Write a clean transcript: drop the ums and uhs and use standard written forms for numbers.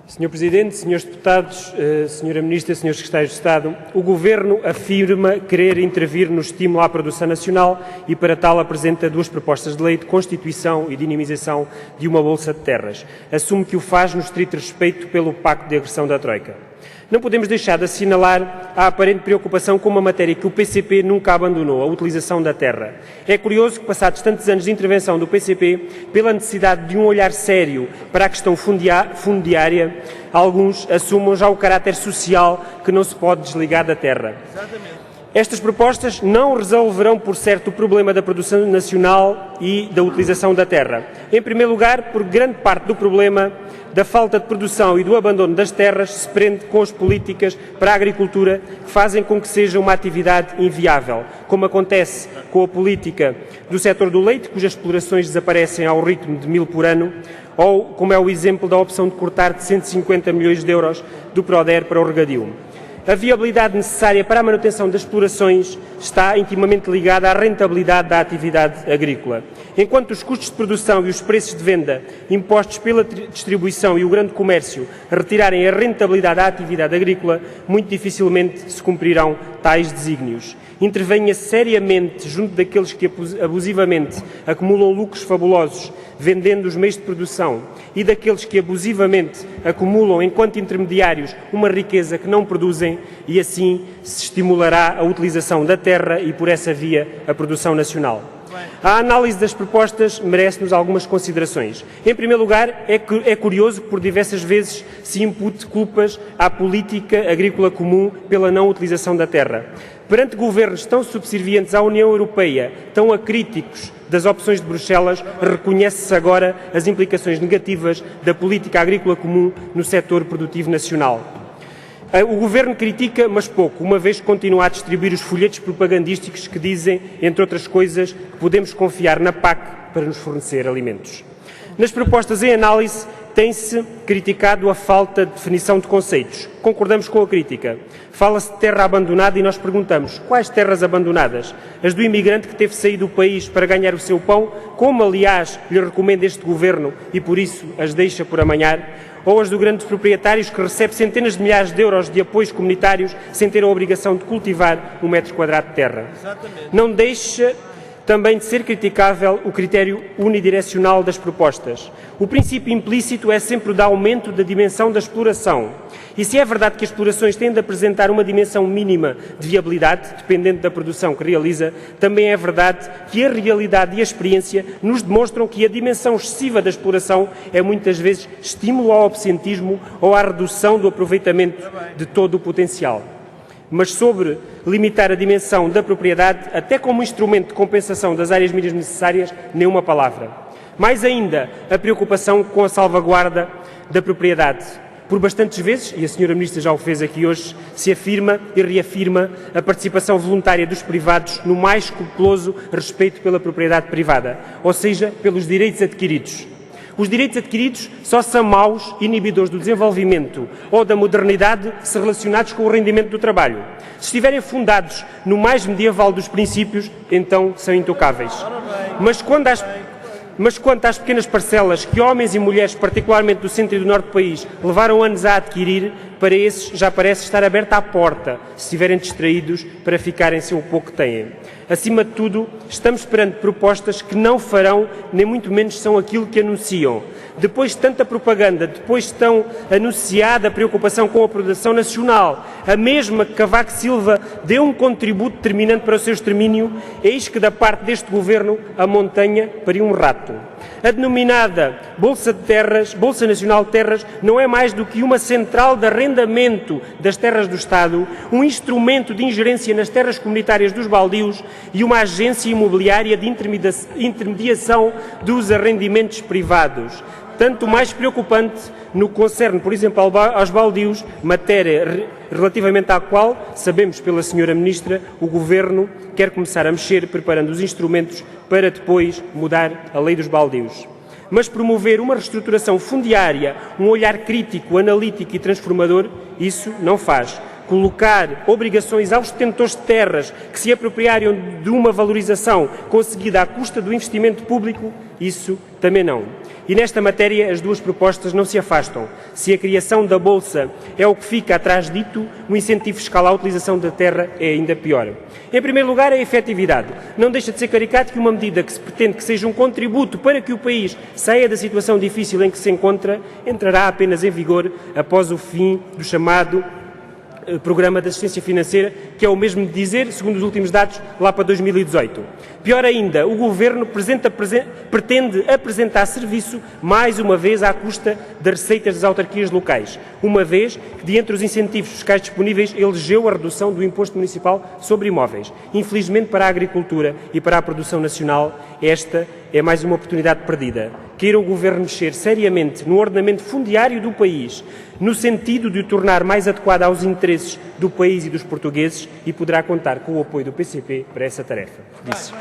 Senhor Presidente, Senhores Deputados, Senhora Ministra, Senhores Secretários de Estado, o Governo afirma querer intervir no estímulo à produção nacional e, para tal, apresenta duas propostas de lei de constituição e dinamização de uma Bolsa de Terras. Assume que o faz no estrito respeito pelo pacto de agressão da Troika. Não podemos deixar de assinalar a aparente preocupação com uma matéria que o PCP nunca abandonou, a utilização da terra. É curioso que, passados tantos anos de intervenção do PCP, pela necessidade de um olhar sério para a questão fundiária, alguns assumam já o caráter social que não se pode desligar da terra. Exatamente. Estas propostas não resolverão, por certo, o problema da produção nacional e da utilização da terra. Em primeiro lugar, porque grande parte do problema da falta de produção e do abandono das terras se prende com as políticas para a agricultura que fazem com que seja uma atividade inviável, como acontece com a política do setor do leite, cujas explorações desaparecem ao ritmo de 1000 por ano, ou como é o exemplo da opção de cortar de 150 milhões de euros do PRODER para o regadio. A viabilidade necessária para a manutenção das explorações está intimamente ligada à rentabilidade da atividade agrícola. Enquanto os custos de produção e os preços de venda impostos pela distribuição e o grande comércio retirarem a rentabilidade da atividade agrícola, muito dificilmente se cumprirão tais desígnios. Intervenha seriamente junto daqueles que abusivamente acumulam lucros fabulosos vendendo os meios de produção e daqueles que abusivamente acumulam enquanto intermediários uma riqueza que não produzem, e assim se estimulará a utilização da terra e, por essa via, a produção nacional. A análise das propostas merece-nos algumas considerações. Em primeiro lugar, é curioso que por diversas vezes se impute culpas à política agrícola comum pela não utilização da terra. Perante governos tão subservientes à União Europeia, tão acríticos das opções de Bruxelas, reconhece-se agora as implicações negativas da política agrícola comum no setor produtivo nacional. O Governo critica, mas pouco, uma vez que continua a distribuir os folhetos propagandísticos que dizem, entre outras coisas, que podemos confiar na PAC para nos fornecer alimentos. Nas propostas em análise, tem-se criticado a falta de definição de conceitos. Concordamos com a crítica. Fala-se de terra abandonada e nós perguntamos, quais terras abandonadas? As do imigrante que teve saído do país para ganhar o seu pão, como aliás lhe recomenda este Governo e por isso as deixa por amanhar? Ou as do grande proprietários que recebe centenas de milhares de euros de apoios comunitários sem ter a obrigação de cultivar 1 metro quadrado de terra? Exatamente. Não deixa também de ser criticável o critério unidirecional das propostas. O princípio implícito é sempre o de aumento da dimensão da exploração. E se é verdade que as explorações têm de apresentar uma dimensão mínima de viabilidade, dependente da produção que realiza, também é verdade que a realidade e a experiência nos demonstram que a dimensão excessiva da exploração é muitas vezes estímulo ao absentismo ou à redução do aproveitamento de todo o potencial. Mas sobre limitar a dimensão da propriedade, até como instrumento de compensação das áreas mínimas necessárias, nenhuma palavra. Mais ainda, a preocupação com a salvaguarda da propriedade. Por bastantes vezes, e a Sra. Ministra já o fez aqui hoje, se afirma e reafirma a participação voluntária dos privados no mais escrupuloso respeito pela propriedade privada, ou seja, pelos direitos adquiridos. Os direitos adquiridos só são maus inibidores do desenvolvimento ou da modernidade se relacionados com o rendimento do trabalho. Se estiverem fundados no mais medieval dos princípios, então são intocáveis. Mas quanto às pequenas parcelas que homens e mulheres, particularmente do centro e do norte do país, levaram anos a adquirir, para esses já parece estar aberta a porta, se estiverem distraídos, para ficarem sem o pouco que têm. Acima de tudo, estamos perante propostas que não farão, nem muito menos são aquilo que anunciam. Depois de tanta propaganda, depois de tão anunciada a preocupação com a produção nacional, a mesma que Cavaco Silva deu um contributo determinante para o seu extermínio, eis que da parte deste Governo a montanha pariu um rato. A denominada Bolsa Nacional de Terras não é mais do que uma central de arrendamento das terras do Estado, um instrumento de ingerência nas terras comunitárias dos baldios e uma agência imobiliária de intermediação dos arrendimentos privados. Tanto mais preocupante no que concerne, por exemplo, aos baldios, matéria relativamente à qual, sabemos pela Sra. Ministra, o Governo quer começar a mexer, preparando os instrumentos para depois mudar a lei dos baldios. Mas promover uma reestruturação fundiária, um olhar crítico, analítico e transformador, isso não faz. colocar obrigações aos detentores de terras que se apropriariam de uma valorização conseguida à custa do investimento público, isso também não. E nesta matéria as duas propostas não se afastam. Se a criação da Bolsa é o que fica atrás dito, o incentivo fiscal à utilização da terra é ainda pior. Em primeiro lugar, a efetividade. Não deixa de ser caricato que uma medida que se pretende que seja um contributo para que o país saia da situação difícil em que se encontra, entrará apenas em vigor após o fim do chamado Programa de Assistência Financeira, que é o mesmo de dizer, segundo os últimos dados, lá para 2018. Pior ainda, o Governo pretende apresentar serviço, mais uma vez, à custa das receitas das autarquias locais, uma vez que, de entre os incentivos fiscais disponíveis, elegeu a redução do imposto municipal sobre imóveis. Infelizmente, para a agricultura e para a produção nacional, esta é mais uma oportunidade perdida. Queira o Governo mexer seriamente no ordenamento fundiário do país, no sentido de o tornar mais adequado aos interesses do país e dos portugueses, e poderá contar com o apoio do PCP para essa tarefa. Disse.